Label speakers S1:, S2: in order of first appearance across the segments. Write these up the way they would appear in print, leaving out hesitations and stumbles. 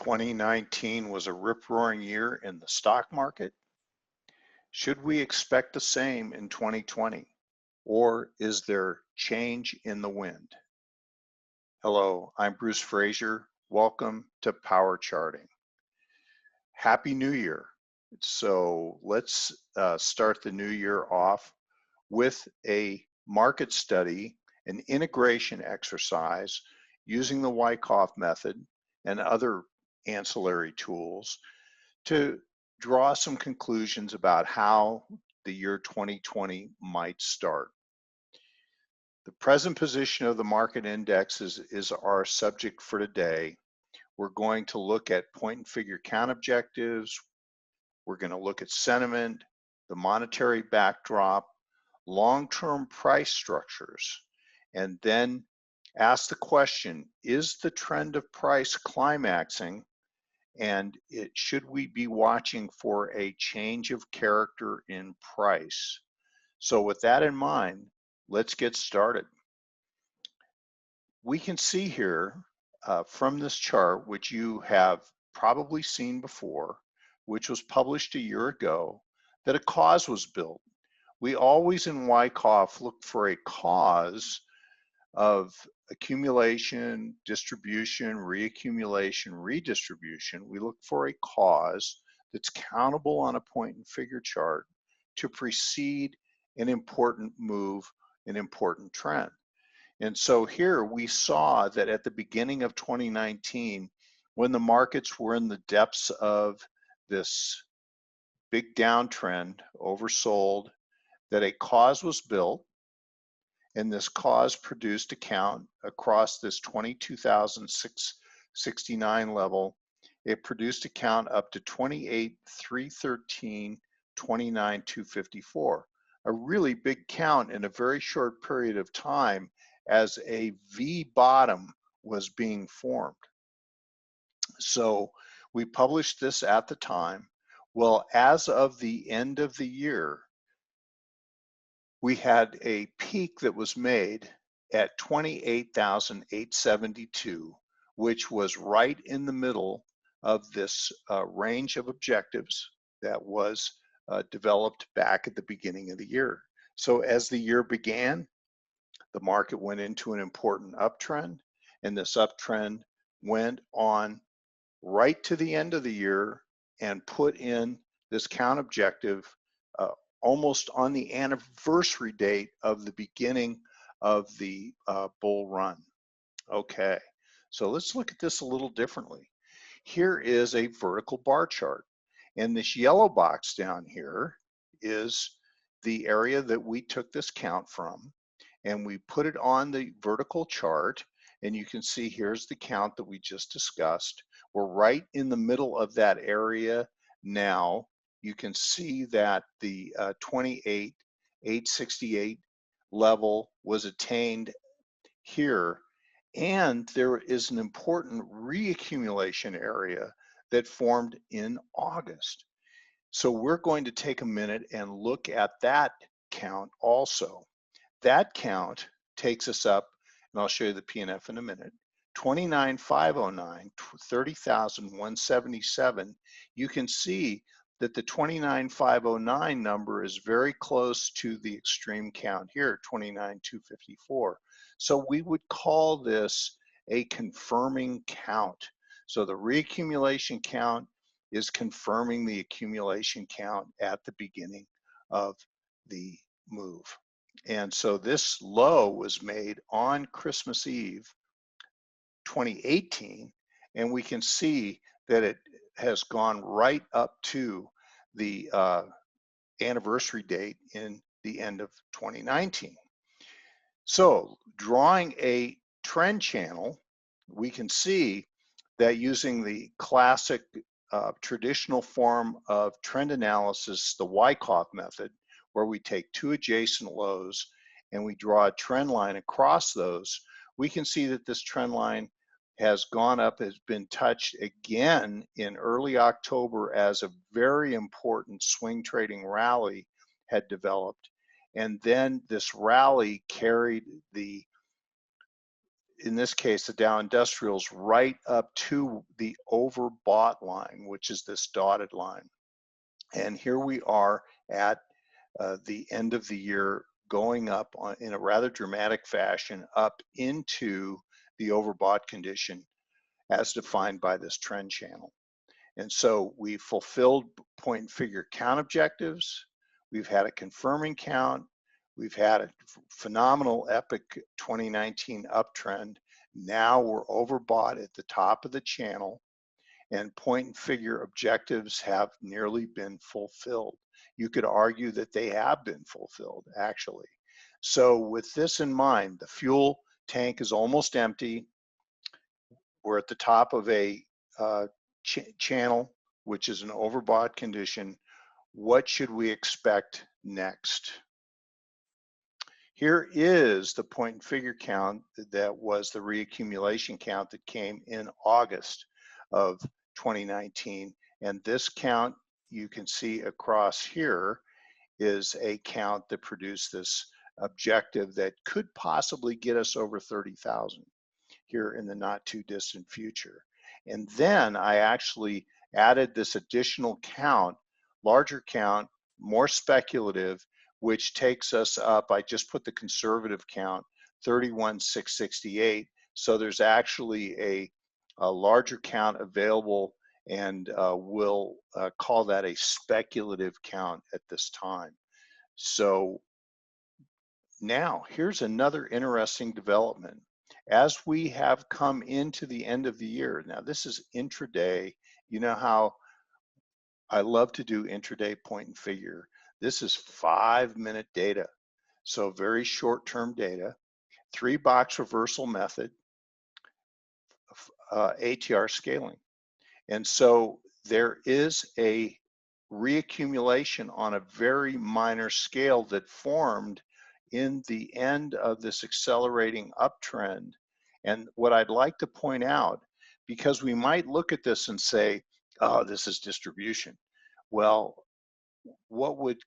S1: 2019 was a rip-roaring year in the stock market. Should we expect the same in 2020? Or is there change in the wind? Hello, I'm Bruce Fraser. Welcome to Power Charting. Happy New Year. So let's start the new year off with a market study, an integration exercise using the Wyckoff method and other ancillary tools to draw some conclusions about how the year 2020 might start. The present position of the market index is our subject for today. We're going to look at point and figure count objectives. We're going to look at sentiment, the monetary backdrop, long-term price structures, and then ask the question, is the trend of price climaxing, and should we be watching for a change of character in price? So with that in mind, let's get started. We can see here from this chart, which you have probably seen before, which was published a year ago, that a cause was built. We always in Wyckoff look for a cause of accumulation, distribution, reaccumulation, redistribution. We look for a cause that's countable on a point and figure chart to precede an important move, an important trend. And so here we saw that at the beginning of 2019, when the markets were in the depths of this big downtrend, oversold, that a cause was built, and this cause produced a count across this 22,669 level. It produced a count up to 28,313, 29,254. A really big count in a very short period of time as a V bottom was being formed. So we published this at the time. Well, as of the end of the year, we had a peak that was made at 28,872, which was right in the middle of this range of objectives that was developed back at the beginning of the year. So as the year began, the market went into an important uptrend, and this uptrend went on right to the end of the year and put in this count objective almost on the anniversary date of the beginning of the bull run. Okay, so let's look at this a little differently. Here is a vertical bar chart, and this yellow box down here is the area that we took this count from, and we put it on the vertical chart, and you can see here's the count that we just discussed. We're right in the middle of that area now. You can see that the 28,868 level was attained here, and there is an important reaccumulation area that formed in August. So we're going to take a minute and look at that count also. That count takes us up, and I'll show you the PNF in a minute, 29,509, 30,177. You can see that the 29,509 number is very close to the extreme count here, 29,254. So we would call this a confirming count. So the reaccumulation count is confirming the accumulation count at the beginning of the move. And so this low was made on Christmas Eve 2018, and we can see that it has gone right up to the anniversary date in the end of 2019. So drawing a trend channel, we can see that using the classic traditional form of trend analysis, the Wyckoff method, where we take two adjacent lows and we draw a trend line across those, we can see that this trend line has gone up, has been touched again in early October as a very important swing trading rally had developed. And then this rally carried the in this case, the Dow Industrials right up to the overbought line, which is this dotted line. And here we are at the end of the year, going up in a rather dramatic fashion up into the overbought condition as defined by this trend channel. And so we fulfilled point and figure count objectives. We've had a confirming count. We've had a phenomenal epic 2019 uptrend. Now we're overbought at the top of the channel, and point and figure objectives have nearly been fulfilled. You could argue that they have been fulfilled, actually. So with this in mind, the fuel tank is almost empty. We're at the top of a channel, which is an overbought condition. What should we expect next? Here is the point and figure count that was the reaccumulation count that came in August of 2019. And this count you can see across here is a count that produced this objective that could possibly get us over 30,000 here in the not too distant future. And then I actually added this additional count, larger count, more speculative, which takes us up. I just put the conservative count, 31,668. So there's actually a larger count available, and we'll call that a speculative count at this time. So now here's another interesting development. As we have come into the end of the year, now this is intraday. You know how I love to do intraday point and figure. This is 5-minute data. So very short-term data, 3-box reversal method, ATR scaling. And so there is a reaccumulation on a very minor scale that formed in the end of this accelerating uptrend. And what I'd like to point out, because we might look at this and say, oh, this is distribution. Well, what would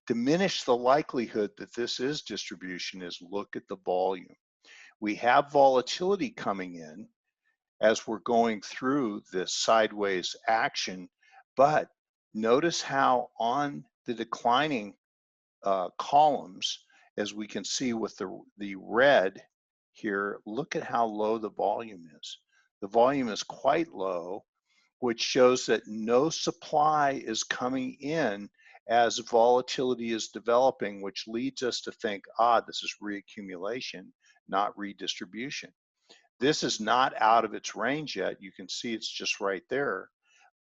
S1: diminish the likelihood that this is distribution is look at the volume. We have volatility coming in as we're going through this sideways action, but notice how on the declining columns, as we can see with the red here, look at how low the volume is. The volume is quite low, which shows that no supply is coming in as volatility is developing, which leads us to think, this is reaccumulation, not redistribution. This is not out of its range yet. You can see it's just right there.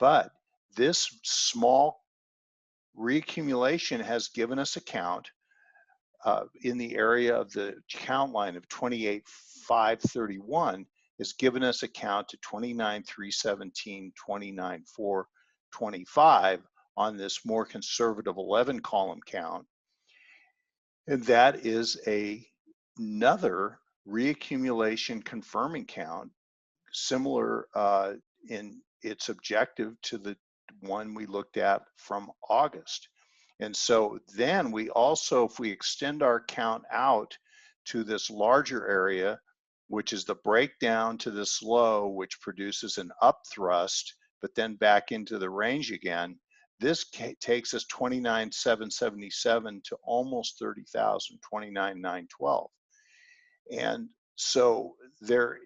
S1: But this small reaccumulation has given us a count in the area of the count line of 28,531 has given us a count to 29,317, 29,425 on this more conservative 11 column count. And that is another reaccumulation confirming count, similar in its objective to the one we looked at from August. And so then we also, if we extend our count out to this larger area, which is the breakdown to this low, which produces an up thrust, but then back into the range again, this takes us 29,777 to almost 30,000, 29,912. And so there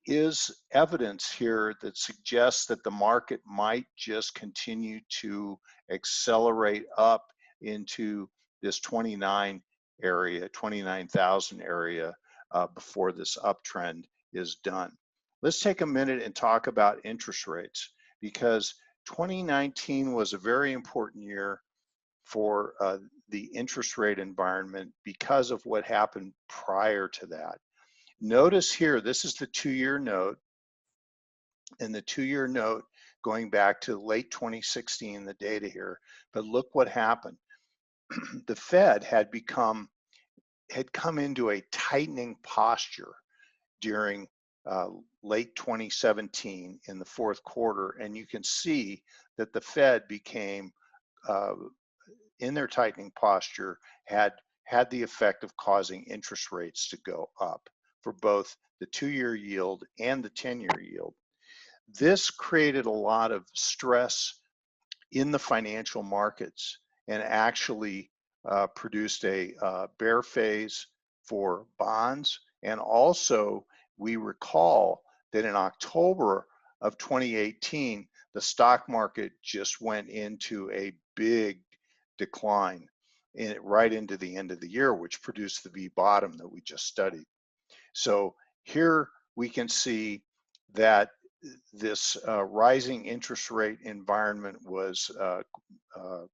S1: is evidence here that suggests that the market might just continue to accelerate up into this 29 area, 29,000 area before this uptrend is done. Let's take a minute and talk about interest rates, because 2019 was a very important year for the interest rate environment because of what happened prior to that. Notice here, this is the 2-year note, and the 2-year note going back to late 2016, the data here, but look what happened. The Fed had come into a tightening posture during late 2017 in the fourth quarter, and you can see that the Fed became, in their tightening posture, had the effect of causing interest rates to go up for both the 2-year yield and the 10-year yield. This created a lot of stress in the financial markets and actually produced a bear phase for bonds. And also, we recall that in October of 2018, the stock market just went into a big decline right into the end of the year, which produced the V bottom that we just studied. So here we can see that this rising interest rate environment was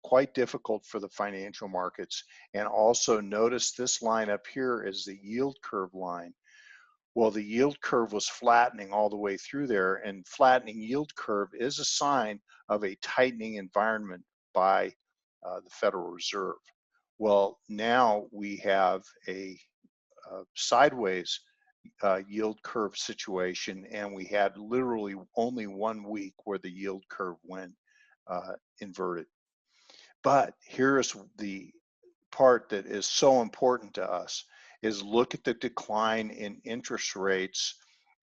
S1: quite difficult for the financial markets. And also notice this line up here is the yield curve line. Well, the yield curve was flattening all the way through there, and flattening yield curve is a sign of a tightening environment by the Federal Reserve. Well, now we have a sideways yield curve situation, and we had literally only 1 week where the yield curve went inverted. But here's the part that is so important to us, is look at the decline in interest rates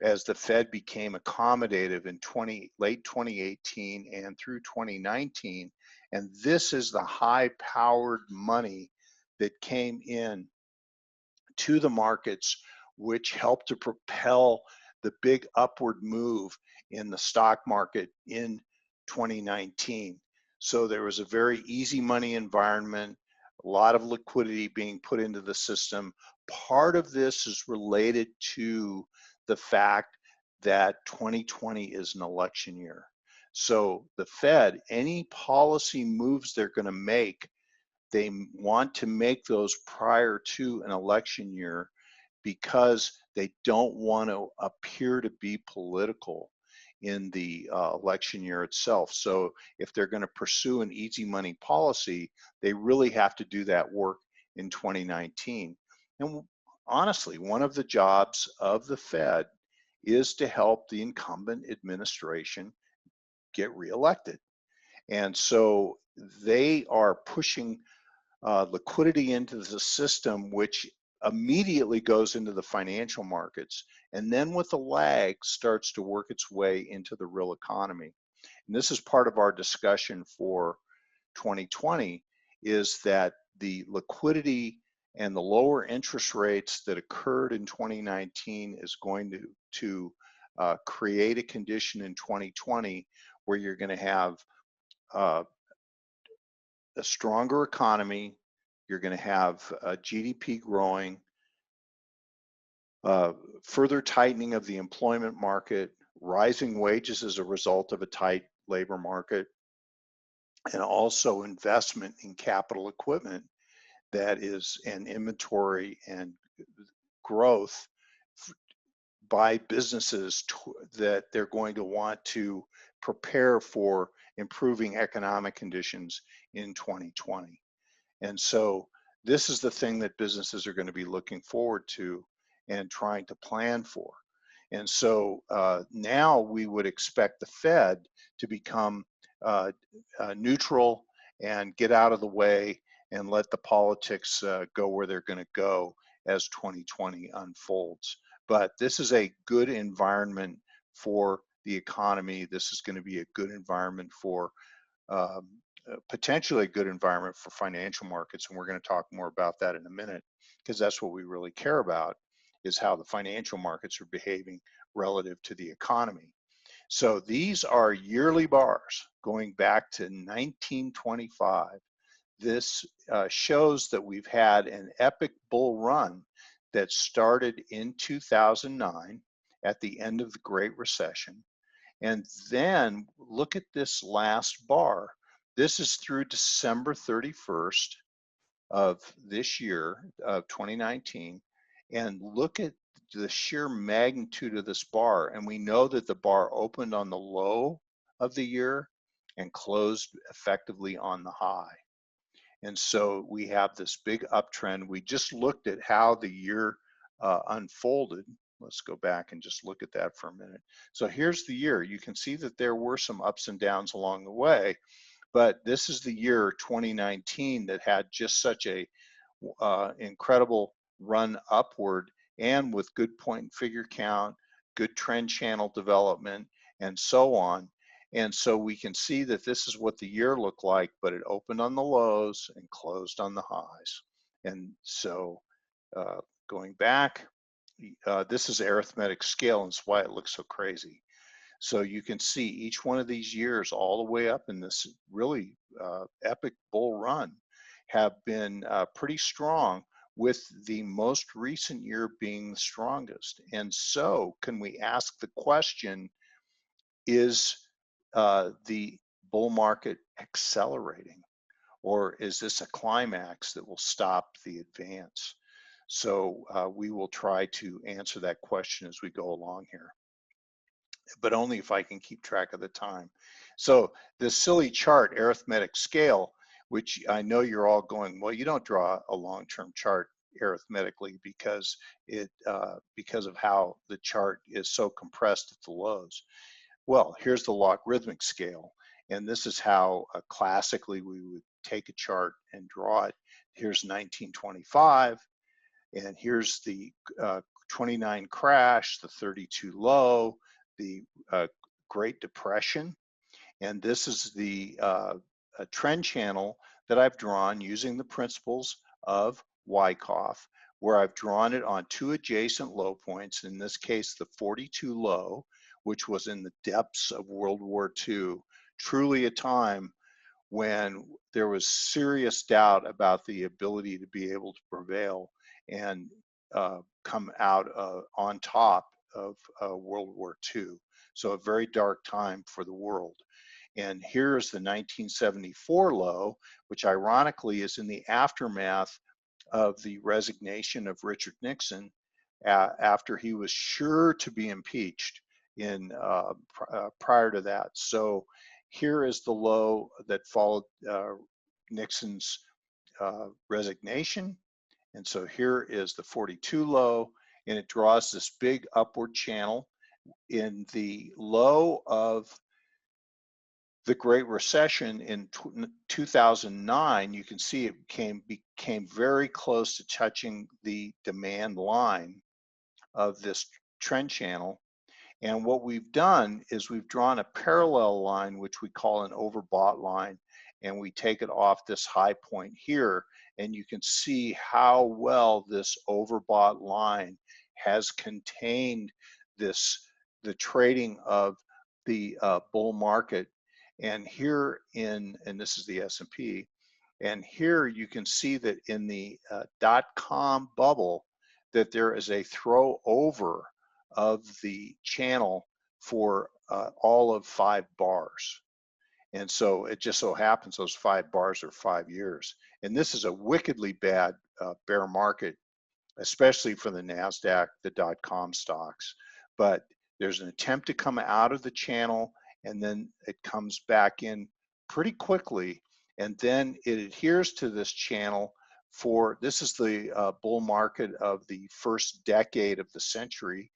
S1: as the Fed became accommodative in late 2018 and through 2019. And this is the high-powered money that came in to the markets, which helped to propel the big upward move in the stock market in 2019. So there was a very easy money environment, a lot of liquidity being put into the system. Part of this is related to the fact that 2020 is an election year. So the Fed, any policy moves they're going to make, they want to make those prior to an election year because they don't want to appear to be political in the election year itself. So if they're going to pursue an easy money policy, they really have to do that work in 2019. And honestly, one of the jobs of the Fed is to help the incumbent administration get reelected. And so they are pushing liquidity into the system, which immediately goes into the financial markets, and then with a lag starts to work its way into the real economy. And this is part of our discussion for 2020, is that the liquidity and the lower interest rates that occurred in 2019 is going to create a condition in 2020 where you're going to have a stronger economy, you're going to have GDP growing, further tightening of the employment market, rising wages as a result of a tight labor market, and also investment in capital equipment that is an inventory and growth by businesses that they're going to want to prepare for improving economic conditions in 2020. And so this is the thing that businesses are going to be looking forward to and trying to plan for. And so now we would expect the Fed to become neutral and get out of the way and let the politics go where they're going to go as 2020 unfolds. But this is a good environment for the economy. This is going to be a good environment for potentially a good environment for financial markets, and we're going to talk more about that in a minute, because that's what we really care about, is how the financial markets are behaving relative to the economy. So these are yearly bars going back to 1925. This shows that we've had an epic bull run that started in 2009 at the end of the Great Recession. And then look at this last bar. This is through December 31st of this year, of 2019. And look at the sheer magnitude of this bar. And we know that the bar opened on the low of the year and closed effectively on the high. And so we have this big uptrend. We just looked at how the year unfolded. Let's go back and just look at that for a minute. So here's the year. You can see that there were some ups and downs along the way, but this is the year 2019 that had just such a incredible run upward and with good point and figure count, good trend channel development, and so on. And so we can see that this is what the year looked like, but it opened on the lows and closed on the highs. And so going back, this is arithmetic scale, and it's why it looks so crazy. So you can see each one of these years all the way up in this really epic bull run have been pretty strong, with the most recent year being the strongest. And so can we ask the question, is the bull market accelerating, or is this a climax that will stop the advance? So we will try to answer that question as we go along here, but only if I can keep track of the time. So this silly chart, arithmetic scale, which I know you're all going, well, you don't draw a long-term chart arithmetically because because of how the chart is so compressed at the lows. Well, here's the logarithmic scale, and this is how classically we would take a chart and draw it. Here's 1925, and here's the 29 crash, the 32 low, the Great Depression, and this is the trend channel that I've drawn using the principles of Wyckoff, where I've drawn it on two adjacent low points, in this case the 42 low, which was in the depths of World War II, truly a time when there was serious doubt about the ability to be able to prevail and come out on top of World War II. So a very dark time for the world. And here's the 1974 low, which ironically is in the aftermath of the resignation of Richard Nixon after he was sure to be impeached in prior to that. So here is the low that followed Nixon's resignation. And so here is the 42 low, and it draws this big upward channel. In the low of the Great Recession in 2009, you can see it became very close to touching the demand line of this trend channel. And what we've done is we've drawn a parallel line, which we call an overbought line, and we take it off this high point here, and you can see how well this overbought line has contained the trading of the bull market. And here and this is the S&P, and here you can see that in the dot-com bubble that there is a throw over of the channel for all of 5 bars. And so it just so happens those 5 bars are 5 years. And this is a wickedly bad bear market, especially for the NASDAQ, the dot-com stocks. But there's an attempt to come out of the channel, and then it comes back in pretty quickly. And then it adheres to this channel for, this is the bull market of the first decade of the century,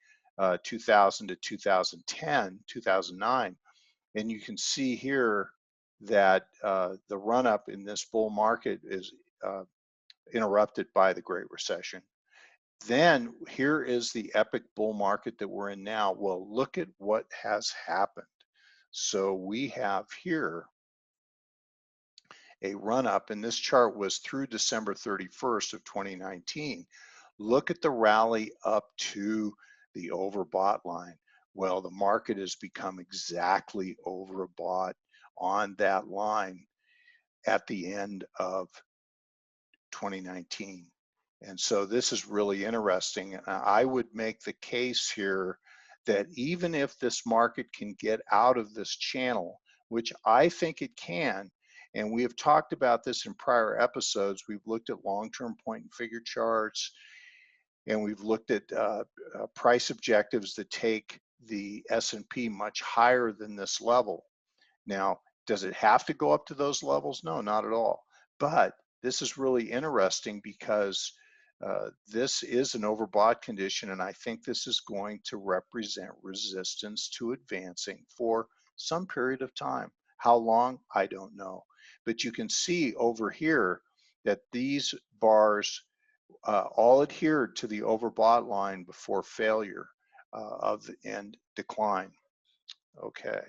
S1: 2000 to 2010, 2009. And you can see here that the run up in this bull market is interrupted by the Great Recession. Then here is the epic bull market that we're in now. Well, look at what has happened. So we have here a run up, and this chart was through December 31st of 2019. Look at the rally up to the overbought line. Well, the market has become exactly overbought on that line at the end of 2019. And so this is really interesting. I would make the case here that even if this market can get out of this channel, which I think it can, and we have talked about this in prior episodes, we've looked at long-term point and figure charts, and we've looked at price objectives that take the S&P much higher than this level. Now, does it have to go up to those levels? No, not at all. But this is really interesting because this is an overbought condition, and I think this is going to represent resistance to advancing for some period of time. How long? I don't know. But you can see over here that these bars all adhered to the overbought line before failure and decline. Okay,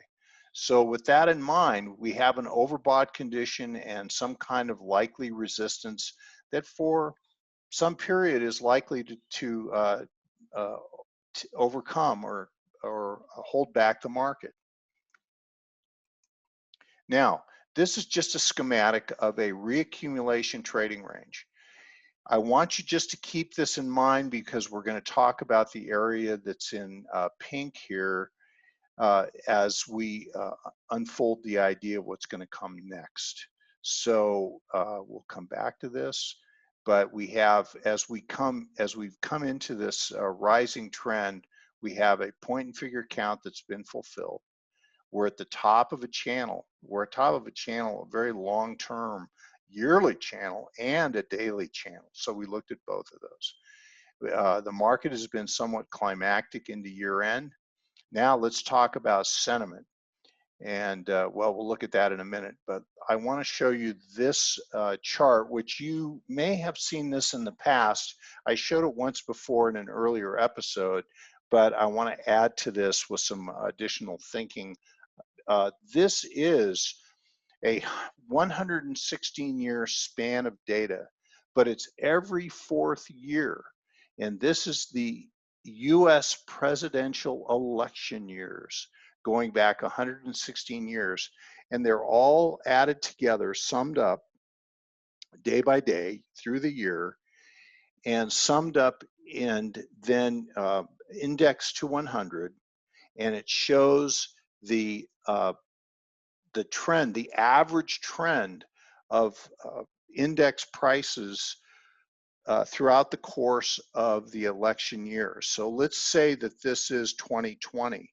S1: so with that in mind, we have an overbought condition and some kind of likely resistance that for some period is likely to overcome or hold back the market. Now, this is just a schematic of a reaccumulation trading range. I want you just to keep this in mind because we're going to talk about the area that's in pink here as we unfold the idea of what's going to come next. So we'll come back to this, but we have, as we've come into this rising trend, we have a point and figure count that's been fulfilled. We're at the top of a channel. We're at the top of a channel, a very long-term yearly channel and a daily channel. So we looked at both of those. The market has been somewhat climactic into year end. Now let's talk about sentiment. And well, we'll look at that in a minute, but I want to show you this chart, which you may have seen this in the past. I showed it once before in an earlier episode, but I want to add to this with some additional thinking. This is a 116-year span of data, but it's every fourth year. And this is the US presidential election years, going back 116 years. And they're all added together, summed up day by day through the year, and summed up and then indexed to 100. And it shows the trend, the average trend of index prices throughout the course of the election year. So let's say that this is 2020,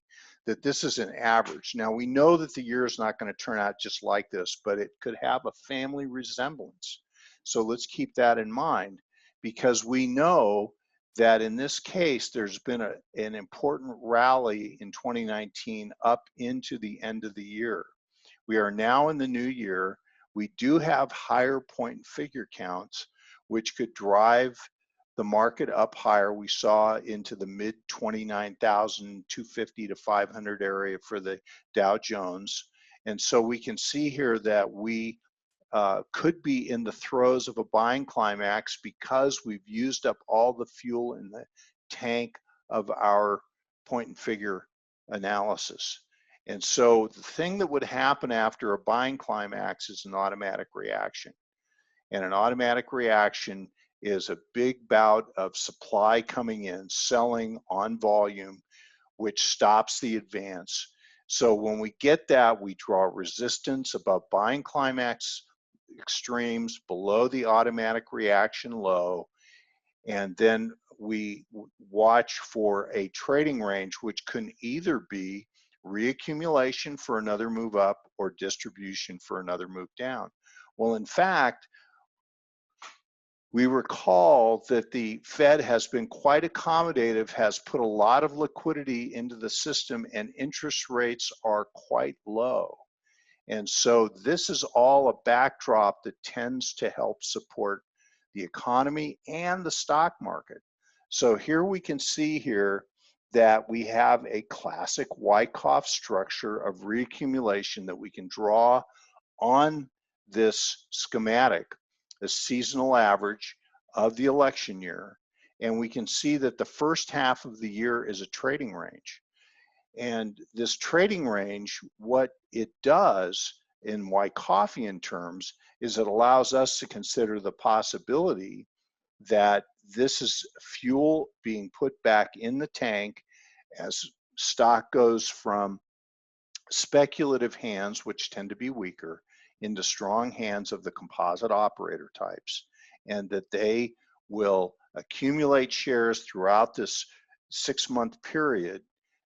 S1: that this is an average. Now we know that the year is not going to turn out just like this, but it could have a family resemblance. So let's keep that in mind, because we know that in this case, there's been an important rally in 2019 up into the end of the year. We are now in the new year. We do have higher point and figure counts, which could drive the market up higher. We saw into the mid 29,250 to 500 area for the Dow Jones. And so we can see here that we could be in the throes of a buying climax because we've used up all the fuel in the tank of our point and figure analysis. And so the thing that would happen after a buying climax is an automatic reaction. And an automatic reaction is a big bout of supply coming in, selling on volume, which stops the advance. So when we get that, we draw resistance above buying climax extremes, below the automatic reaction low, and then we watch for a trading range, which can either be reaccumulation for another move up or distribution for another move down. Well, in fact, we recall that the Fed has been quite accommodative, has put a lot of liquidity into the system, and interest rates are quite low. And so this is all a backdrop that tends to help support the economy and the stock market. So here we can see here that we have a classic Wyckoff structure of reaccumulation that we can draw on this schematic, the seasonal average of the election year. And we can see that the first half of the year is a trading range. And this trading range, what it does in Wyckofian terms is it allows us to consider the possibility that this is fuel being put back in the tank as stock goes from speculative hands, which tend to be weaker, into strong hands of the composite operator types, and that they will accumulate shares throughout this 6-month period,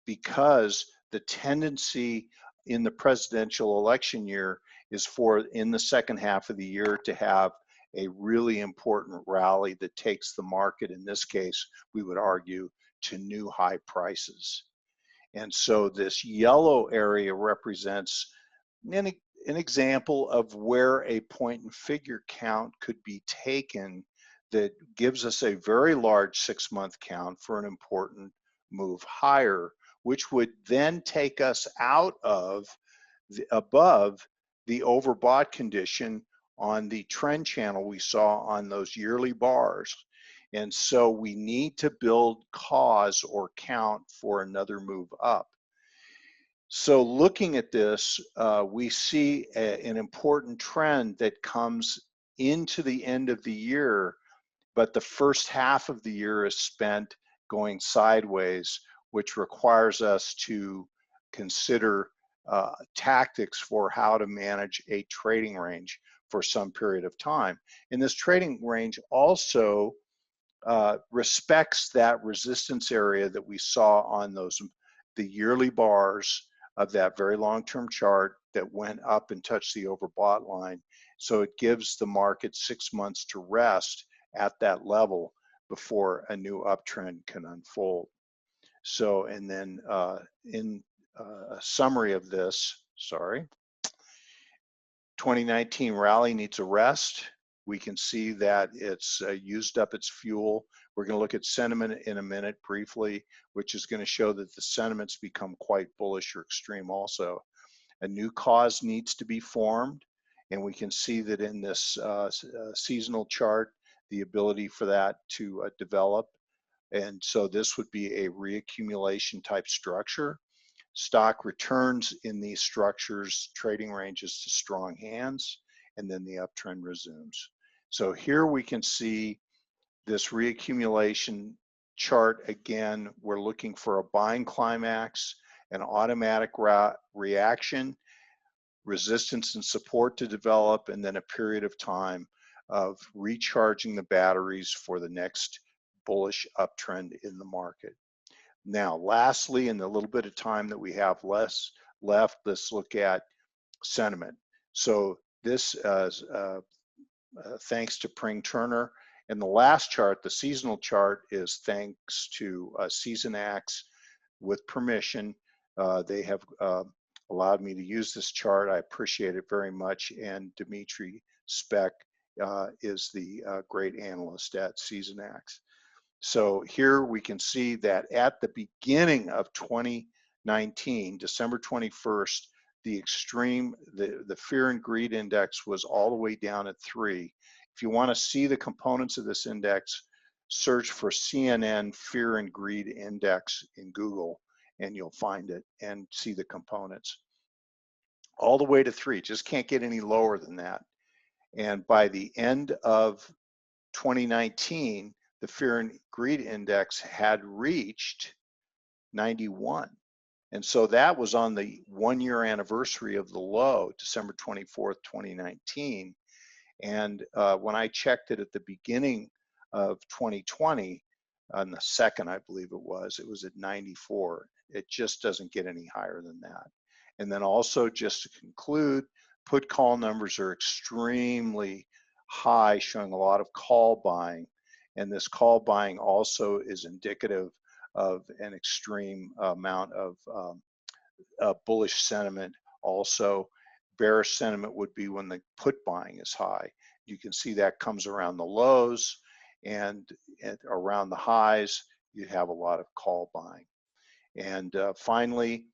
S1: because the tendency in the presidential election year is for in the second half of the year to have a really important rally that takes the market, in this case, we would argue, to new high prices. And so this yellow area represents an example of where a point and figure count could be taken that gives us a very large 6-month count for an important move higher, which would then take us out of above the overbought condition on the trend channel we saw on those yearly bars. And so we need to build cause or count for another move up. So looking at this, we see an important trend that comes into the end of the year, but the first half of the year is spent going sideways, which requires us to consider tactics for how to manage a trading range for some period of time. And this trading range also respects that resistance area that we saw on the yearly bars of that very long-term chart that went up and touched the overbought line. So it gives the market 6 months to rest at that level before a new uptrend can unfold. So, and then in a summary of this, 2019 rally needs a rest. We can see that it's used up its fuel. We're going to look at sentiment in a minute briefly, which is going to show that the sentiments become quite bullish or extreme also. A new cause needs to be formed, and we can see that in this seasonal chart, the ability for that to develop. And so this would be a reaccumulation type structure. Stock returns in these structures, trading ranges to strong hands, and then the uptrend resumes. So here we can see this reaccumulation chart again. We're looking for a buying climax, an automatic reaction, resistance and support to develop, and then a period of time of recharging the batteries for the next bullish uptrend in the market. Now, lastly, in the little bit of time that we have left, let's look at sentiment. So this is thanks to Pring Turner. And the last chart, the seasonal chart, is thanks to SeasonX with permission. They have allowed me to use this chart. I appreciate it very much. And Dimitri Speck is the great analyst at SeasonX. So here we can see that at the beginning of 2019, December 21st, the fear and greed index was all the way down at 3. If you want to see the components of this index, search for CNN Fear and Greed Index in Google, and you'll find it and see the components. All the way to 3, just can't get any lower than that. And by the end of 2019, the fear and greed index had reached 91. And so that was on the 1-year anniversary of the low, December 24th, 2019. And when I checked it at the beginning of 2020, on the 2nd, I believe it was at 94. It just doesn't get any higher than that. And then also, just to conclude, put call numbers are extremely high, showing a lot of call buying. And this call buying also is indicative of an extreme amount of bullish sentiment. Also, bearish sentiment would be when the put buying is high. You can see that comes around the lows, and around the highs, you have a lot of call buying. And finally,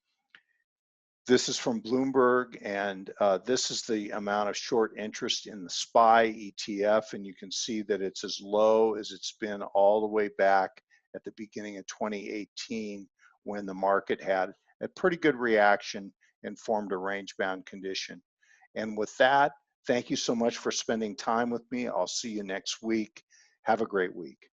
S1: this is from Bloomberg, and this is the amount of short interest in the SPY ETF, and you can see that it's as low as it's been all the way back at the beginning of 2018, when the market had a pretty good reaction and formed a range-bound condition. And with that, thank you so much for spending time with me. I'll see you next week. Have a great week.